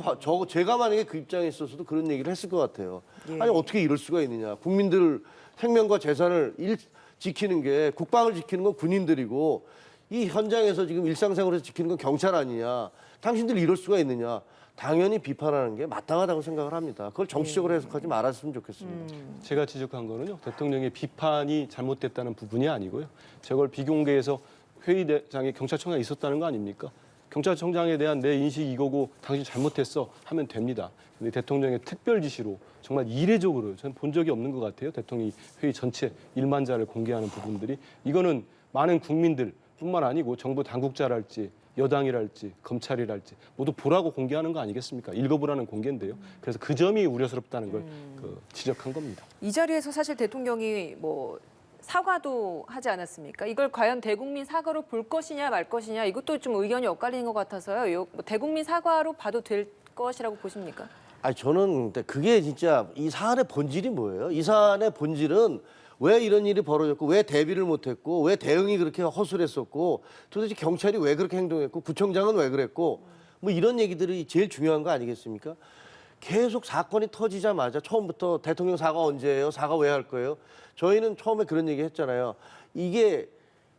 제가 만약에 그 입장에 있었어도 그런 얘기를 했을 것 같아요. 예. 아니 어떻게 이럴 수가 있느냐. 국민들 생명과 재산을 지키는 게 국방을 지키는 건 군인들이고 이 현장에서 지금 일상생활에서 지키는 건 경찰 아니냐. 당신들 이럴 수가 있느냐. 당연히 비판하는 게 마땅하다고 생각을 합니다. 그걸 정치적으로 해석하지 말았으면 좋겠습니다. 제가 지적한 거는요. 대통령의 비판이 잘못됐다는 부분이 아니고요. 저걸 비공개해서 회의장에 경찰청장이 있었다는 거 아닙니까? 경찰청장에 대한 내 인식이 이거고 당신 잘못했어 하면 됩니다. 근데 대통령의 특별 지시로 정말 이례적으로 저는 본 적이 없는 것 같아요. 대통령이 회의 전체 1만자를 공개하는 부분들이 이거는 많은 국민들뿐만 아니고 정부 당국자랄지 여당이랄지 검찰이랄지 모두 보라고 공개하는 거 아니겠습니까? 읽어보라는 공개인데요. 그래서 그 점이 우려스럽다는 걸 지적한 겁니다. 이 자리에서 사실 대통령이 뭐 사과도 하지 않았습니까? 이걸 과연 대국민 사과로 볼 것이냐 말 것이냐 이것도 좀 의견이 엇갈리는 것 같아서요. 뭐 대국민 사과로 봐도 될 것이라고 보십니까? 아니 저는 근데 그게 진짜 이 사안의 본질이 뭐예요? 이 사안의 본질은 왜 이런 일이 벌어졌고 왜 대비를 못했고 왜 대응이 그렇게 허술했었고 도대체 경찰이 왜 그렇게 행동했고 구청장은 왜 그랬고 뭐 이런 얘기들이 제일 중요한 거 아니겠습니까? 계속 사건이 터지자마자 처음부터 대통령 사과 언제예요? 사과 왜 할 거예요? 저희는 처음에 그런 얘기 했잖아요. 이게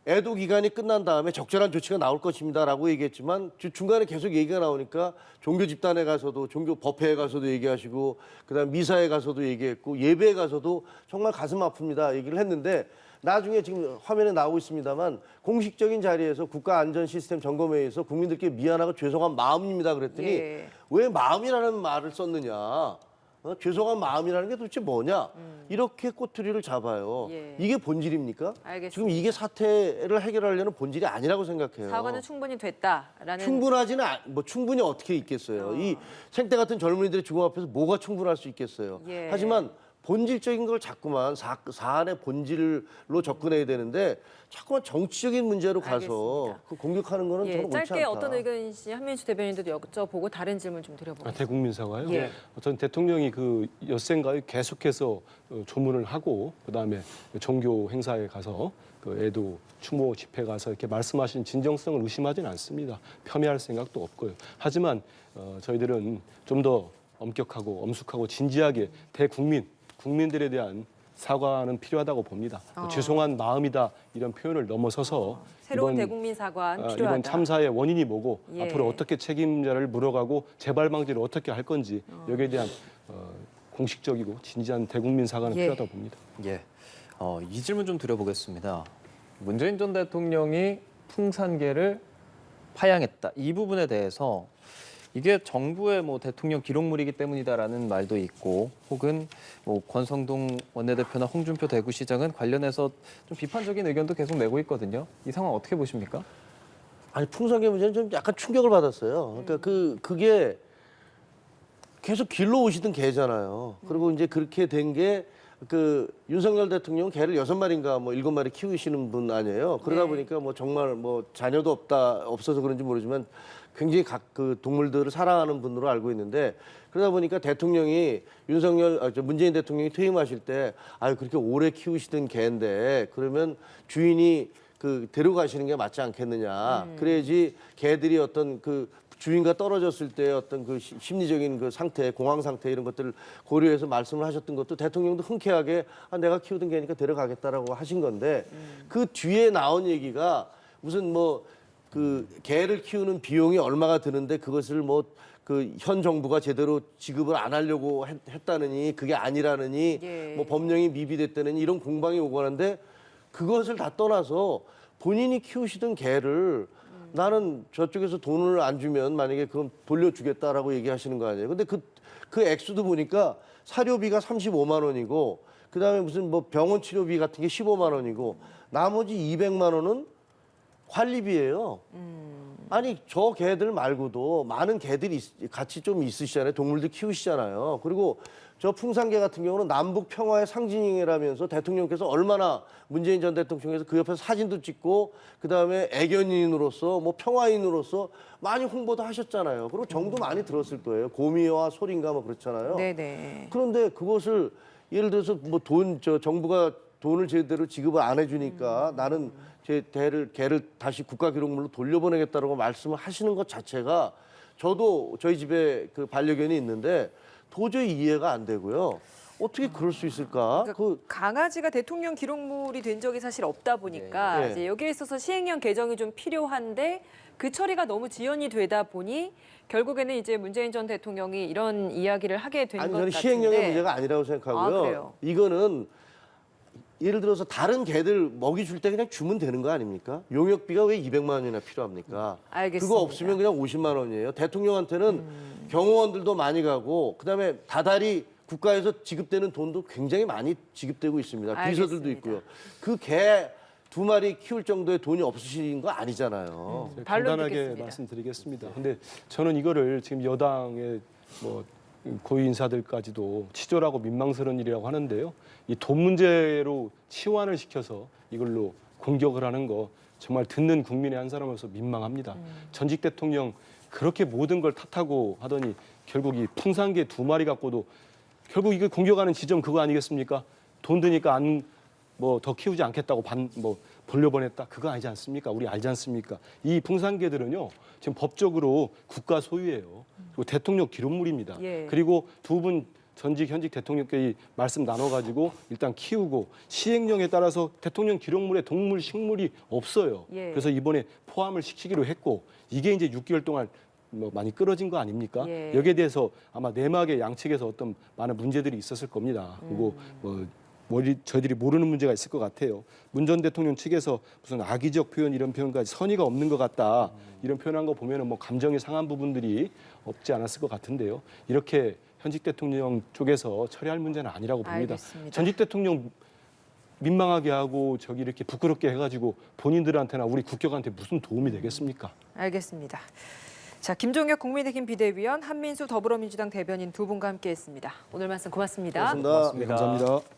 애도 기간이 끝난 다음에 적절한 조치가 나올 것입니다라고 얘기했지만 중간에 계속 얘기가 나오니까 종교 집단에 가서도 종교 법회에 가서도 얘기하시고 그다음 미사에 가서도 얘기했고 예배에 가서도 정말 가슴 아픕니다 얘기를 했는데 나중에 지금 화면에 나오고 있습니다만 공식적인 자리에서 국가안전시스템점검회의에서 국민들께 미안하고 죄송한 마음입니다 그랬더니 예. 왜 마음이라는 말을 썼느냐. 죄송한 마음이라는 게 도대체 뭐냐? 이렇게 꼬투리를 잡아요. 예. 이게 본질입니까? 알겠습니다. 지금 이게 사태를 해결하려는 본질이 아니라고 생각해요. 사과는 충분히 됐다라는. 충분하지는 뭐 충분히 어떻게 있겠어요. 이 생태 같은 젊은이들의 죽음 앞에서 뭐가 충분할 수 있겠어요. 예. 하지만 본질적인 걸 자꾸만 사안의 본질로 접근해야 되는데 자꾸만 정치적인 문제로 가서 알겠습니다. 그 공격하는 거는 예, 저는 옳지 짧게 않다. 어떤 의견인지 한민수 대변인도 여쭤보고 다른 질문 좀 드려보겠습니다. 대국민 사과요? 예. 전 대통령이 그 엿새인가요? 계속해서 조문을 하고 그다음에 종교 행사에 가서 그 애도 추모 집회 가서 이렇게 말씀하신 진정성을 의심하지는 않습니다. 폄훼할 생각도 없고요. 하지만 저희들은 좀 더 엄격하고 엄숙하고 진지하게 국민들에 대한 사과는 필요하다고 봅니다. 죄송한 마음이다 이런 표현을 넘어서서 새로운 이번, 대국민 사과는 필요하다. 이번 참사의 원인이 뭐고 예. 앞으로 어떻게 책임자를 물어가고 재발 방지를 어떻게 할 건지 여기에 대한 공식적이고 진지한 대국민 사과는 예. 필요하다고 봅니다. 예, 이 질문 좀 드려보겠습니다. 문재인 전 대통령이 풍산계를 파양했다. 이 부분에 대해서 이게 정부의 뭐 대통령 기록물이기 때문이다라는 말도 있고, 혹은 뭐 권성동 원내대표나 홍준표 대구시장은 관련해서 좀 비판적인 의견도 계속 내고 있거든요. 이 상황 어떻게 보십니까? 아니 풍산계 문제는 좀 약간 충격을 받았어요. 그러니까 그게 계속 길러 오시던 개잖아요. 그리고 이제 그렇게 된 게 그 윤석열 대통령 개를 6마리인가 뭐 7마리 키우시는 분 아니에요. 그러다 네. 보니까 뭐 정말 뭐 자녀도 없어서 그런지 모르지만 굉장히 그 동물들을 사랑하는 분으로 알고 있는데 그러다 보니까 대통령이 문재인 대통령이 퇴임하실 때 아유 그렇게 오래 키우시던 개인데 그러면 주인이 그 데려가시는 게 맞지 않겠느냐. 그래야지 개들이 어떤 그 주인과 떨어졌을 때 어떤 그 심리적인 그 상태, 공황 상태 이런 것들을 고려해서 말씀을 하셨던 것도 대통령도 흔쾌하게 내가 키우던 개니까 데려가겠다라고 하신 건데 그 뒤에 나온 얘기가 무슨 뭐 그 개를 키우는 비용이 얼마가 드는데 그것을 뭐 그 현 정부가 제대로 지급을 안 하려고 했다느니 그게 아니라느니 예. 뭐 법령이 미비됐다느니 이런 공방이 오고 하는데 그것을 다 떠나서 본인이 키우시던 개를 나는 저쪽에서 돈을 안 주면 만약에 그럼 돌려주겠다라고 얘기하시는 거 아니에요. 근데 그 액수도 보니까 사료비가 35만 원이고 그다음에 무슨 뭐 병원 치료비 같은 게 15만 원이고 나머지 200만 원은 관리비예요. 아니 저 개들 말고도 많은 개들이 같이 좀 있으시잖아요. 동물들 키우시잖아요. 그리고 저 풍산개 같은 경우는 남북 평화의 상징이라면서 대통령께서 얼마나 문재인 전 대통령께서 그 옆에서 사진도 찍고 그다음에 애견인으로서 뭐 평화인으로서 많이 홍보도 하셨잖아요. 그리고 정도 많이 들었을 거예요. 고미와 소린가 뭐 그렇잖아요. 네네. 그런데 그것을 예를 들어서 뭐 정부가 돈을 제대로 지급을 안 해주니까 나는 제 개를 다시 국가기록물로 돌려보내겠다라고 말씀을 하시는 것 자체가 저도 저희 집에 그 반려견이 있는데 도저히 이해가 안 되고요. 어떻게 그럴 수 있을까? 그러니까 강아지가 대통령 기록물이 된 적이 사실 없다 보니까 네. 이제 여기에 있어서 시행령 개정이 좀 필요한데 그 처리가 너무 지연이 되다 보니 결국에는 이제 문재인 전 대통령이 이런 이야기를 하게 된 것 아니 같은데. 저는 시행령의 문제가 아니라고 생각하고요. 아, 그래요? 이거는 예를 들어서 다른 개들 먹이 줄 때 그냥 주면 되는 거 아닙니까? 용역비가 왜 200만 원이나 필요합니까? 알겠습니다. 그거 없으면 그냥 50만 원이에요. 대통령한테는 경호원들도 많이 가고 그다음에 다달이 국가에서 지급되는 돈도 굉장히 많이 지급되고 있습니다. 비서들도 알겠습니다. 있고요. 그 개 2마리 키울 정도의 돈이 없으신 거 아니잖아요. 반론 간단하게 듣겠습니다. 말씀드리겠습니다. 근데 저는 이거를 지금 여당의 뭐 고위 인사들까지도 치졸하고 민망스러운 일이라고 하는데요. 이 돈 문제로 치환을 시켜서 이걸로 공격을 하는 거 정말 듣는 국민의 한 사람으로서 민망합니다. 전직 대통령 그렇게 모든 걸 탓하고 하더니 결국 이 풍산개 2마리 갖고도 결국 이거 공격하는 지점 그거 아니겠습니까? 돈 드니까 뭐 더 키우지 않겠다고 돌려보냈다 그거 아니지 않습니까? 우리 알지 않습니까? 이 풍산개들은요 지금 법적으로 국가 소유예요. 그리고 대통령 기록물입니다. 예. 그리고 두 분 전직 현직 대통령끼리 말씀 나눠가지고 일단 키우고 시행령에 따라서 대통령 기록물에 동물 식물이 없어요. 예. 그래서 이번에 포함을 시키기로 했고 이게 이제 6개월 동안 뭐 많이 끌어진 거 아닙니까? 예. 여기에 대해서 아마 내막의 양측에서 어떤 많은 문제들이 있었을 겁니다. 그리고 저희들이 모르는 문제가 있을 것 같아요. 문 전 대통령 측에서 무슨 악의적 표현 이런 표현까지 선의가 없는 것 같다 이런 표현한 거 보면은 뭐 감정이 상한 부분들이 없지 않았을 것 같은데요. 이렇게 현직 대통령 쪽에서 처리할 문제는 아니라고 봅니다. 알겠습니다. 전직 대통령 민망하게 하고 저기 이렇게 부끄럽게 해가지고 본인들한테나 우리 국격한테 무슨 도움이 되겠습니까? 알겠습니다. 자, 김종혁 국민의힘 비대위원, 한민수 더불어민주당 대변인 두 분과 함께했습니다. 오늘 말씀 고맙습니다. 고맙습니다. 네, 감사합니다.